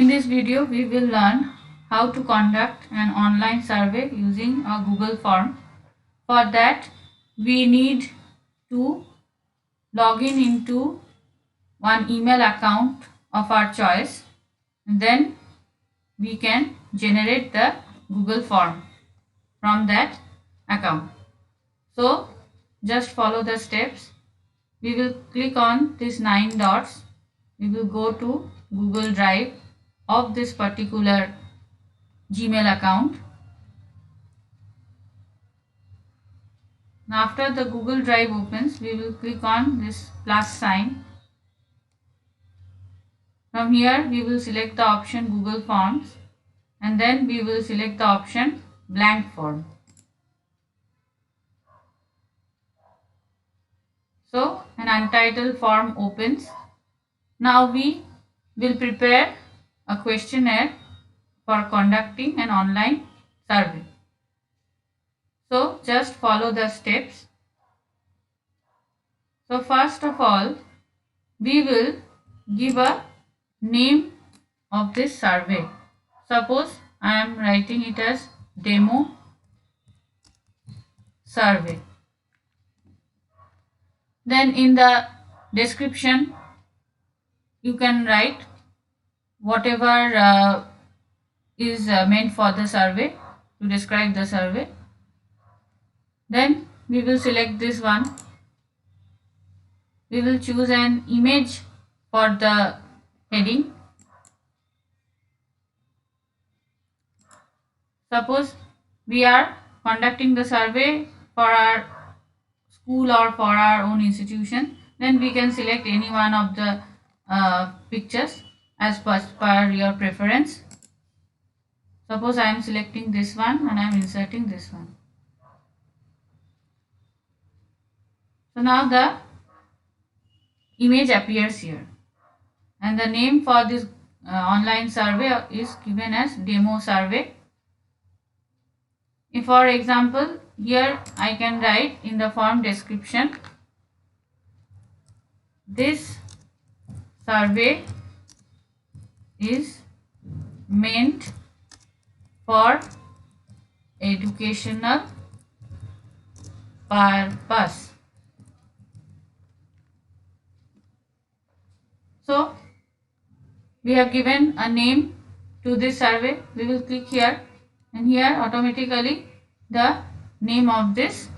In this video, we will learn how to conduct an online survey using a Google form. For that, we need to log in into one email account of our choice. And then we can generate the Google form from that account. So, just follow the steps. We will click on these 9 dots. We will go to Google Drive of this particular Gmail account. Now after the Google Drive opens, we will click on this plus sign. From here we will select the option Google Forms and then we will select the option blank form. So an untitled form opens. Now we will prepare a questionnaire for conducting an online survey. So just follow the steps. So first of all, we will give a name of this survey. Suppose I am writing it as demo survey. Then in the description, you can write whatever is meant for the survey to describe the survey. Then we will select this one. We will choose an image for the heading. Suppose we are conducting the survey for our school or for our own institution, then we can select any one of the pictures as per your preference. Suppose I am selecting this one and I am inserting this one. So now the image appears here and the name for this online survey is given as demo survey. If for example here I can write in the form description, this survey is meant for educational purpose. So we have given a name to this survey. We will click here and here automatically the name of this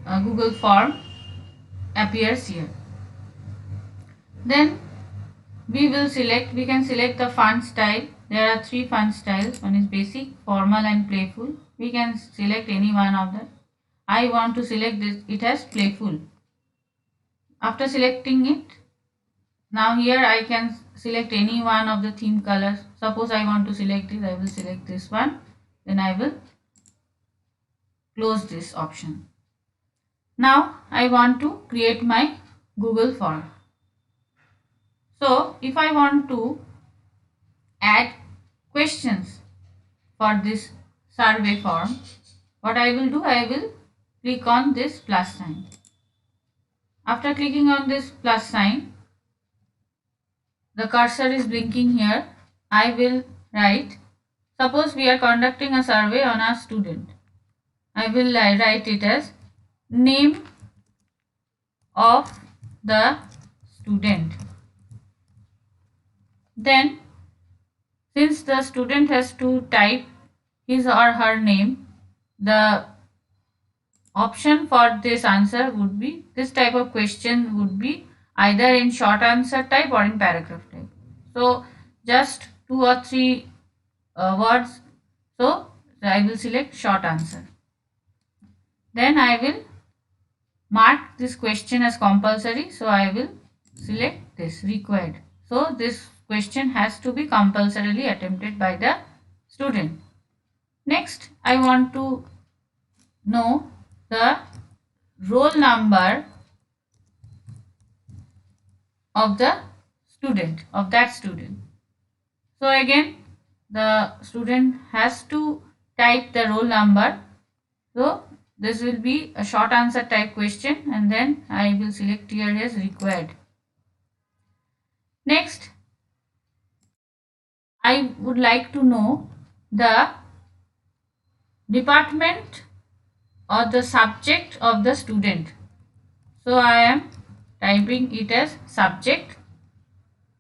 Google form appears here. Then we can select the font style. There are 3 font styles. One is basic, formal and playful. We can select any one of them. I want to select it as playful. After selecting it, now here I can select any one of the theme colors. Suppose I want to select it, I will select this one. Then I will close this option. Now I want to create my Google form. So if I want to add questions for this survey form, what I will do, I will click on this plus sign. After clicking on this plus sign, the cursor is blinking here. I will write, suppose we are conducting a survey on a student. I will write it as name of the student. Then since the student has to type his or her name, the option for this answer would be, this type of question would be either in short answer type or in paragraph type. So just 2 or 3 words. So I will select short answer. Then I will mark this question as compulsory. So I will select this required. So this question has to be compulsorily attempted by the student. Next, I want to know the roll number of the student, of that student. So again, the student has to type the roll number. So this will be a short answer type question and then I will select here as required. Next, I would like to know the department or the subject of the student. So I am typing it as subject.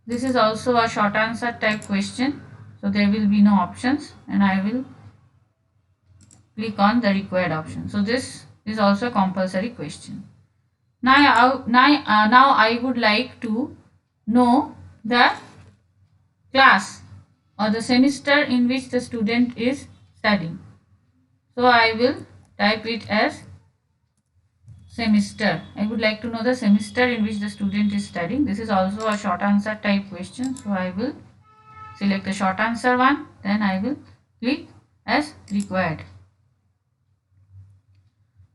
This is also a short answer type question. So there will be no options and I will click on the required option. So this is also a compulsory question. Now I would like to know the class or the semester in which the student is studying. So I will type it as semester. I would like to know the semester in which the student is studying. This is also a short answer type question. So I will select the short answer one. Then I will click as required.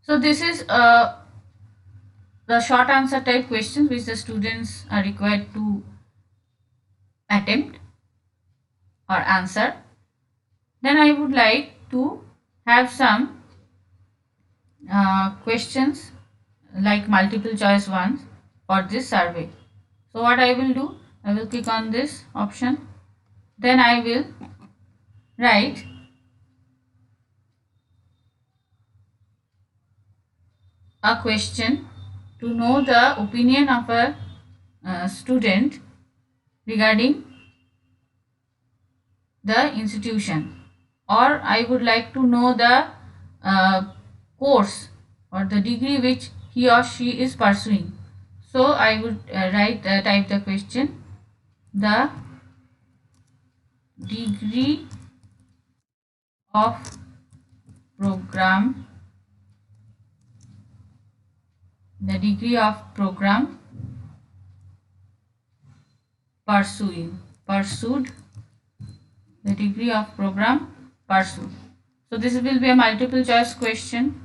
So this is the short answer type questions which the students are required to attempt or answer. Then I would like to have some questions like multiple choice ones for this survey. So what I will do, I will click on this option. Then I will write a question to know the opinion of a student regarding the institution, or I would like to know the course or the degree which he or she is pursuing. So I would type the question, the degree of program, the degree of program pursued, the degree of program pursued. So this will be a multiple choice question.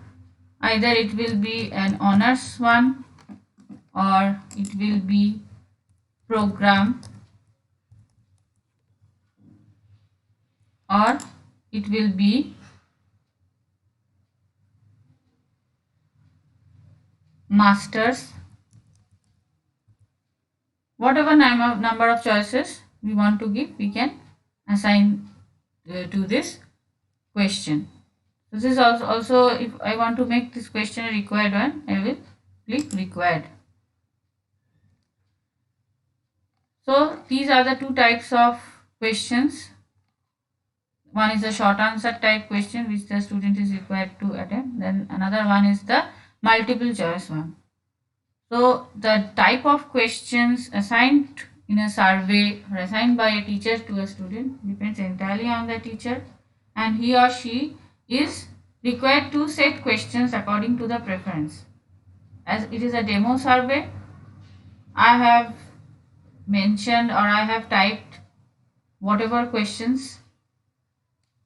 Either it will be an honors one or it will be program or it will be masters. Whatever number of choices we want to give, we can assign to this question. This is also if I want to make this question a required one, I will click required. So these are the two types of questions. One is a short answer type question which the student is required to attempt. Then another one is the multiple choice one. So the type of questions assigned in a survey or assigned by a teacher to a student depends entirely on the teacher, and he or she is required to set questions according to the preference. As it is a demo survey, I have mentioned or I have typed whatever questions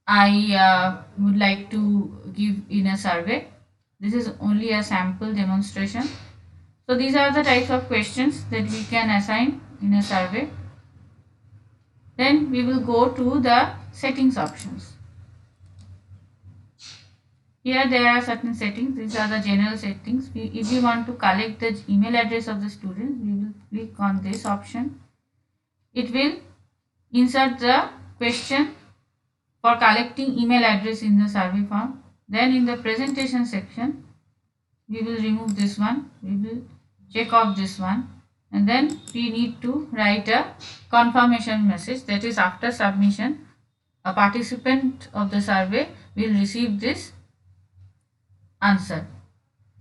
I would like to give in a survey. This is only a sample demonstration. So these are the types of questions that we can assign in a survey. Then we will go to the settings options. Here there are certain settings. These are the general settings. If we want to collect the email address of the student, we will click on this option. It will insert the question for collecting email address in the survey form. Then in the presentation section, we will remove this one. We will check off this one, and then we need to write a confirmation message, that is after submission a participant of the survey will receive this answer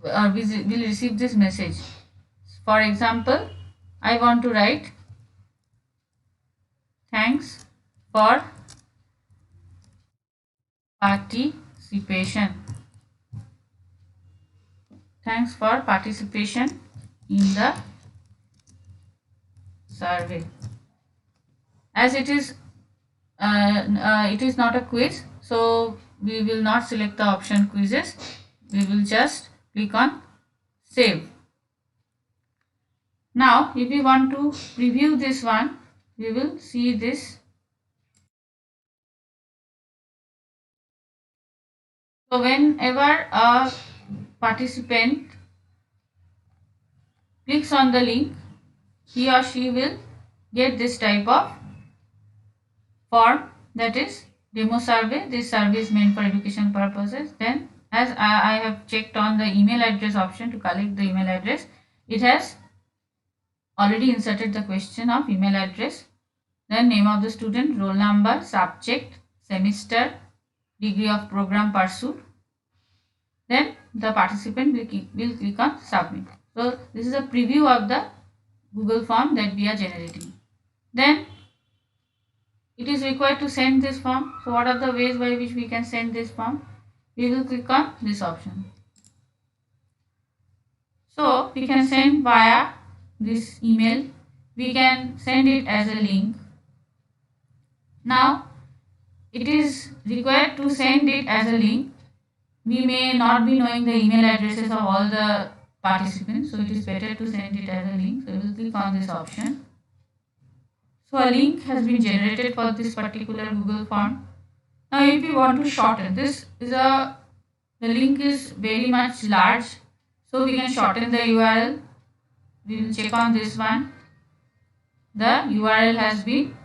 or will receive this message. For example, I want to write thanks for participation. Thanks for participation in the survey. As it is not a quiz, so we will not select the option quizzes. We will just click on save. Now if we want to preview this one, we will see this. So whenever a participant clicks on the link, he or she will get this type of form, that is demo survey. This survey is meant for education purposes. Then as I have checked on the email address option to collect the email address, it has already inserted the question of email address, then name of the student, roll number, subject, semester, degree of program pursued. Then the participant will click on submit. So this is a preview of the Google form that we are generating. Then it is required to send this form. So what are the ways by which we can send this form? We will click on this option. So we can send via this email. We can send it as a link. Now it is required to send it as a link. We may not be knowing the email addresses of all the participants, so it is better to send it as a link. So we will click on this option. So a link has been generated for this particular Google form. Now if we want to shorten, the link is very much large, so we can shorten the URL. We will check on this one. The URL has been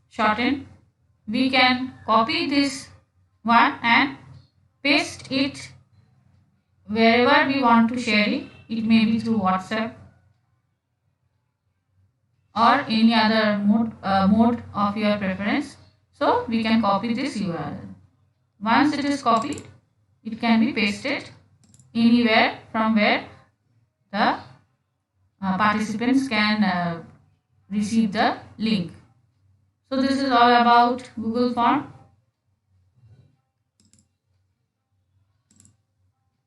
shortened. We can copy this one and paste it wherever we want to share it. It may be through WhatsApp or any other mode of your preference. So we can copy this URL. Once it is copied, it can be pasted anywhere from where the participants can receive the link. So this is all about Google Form.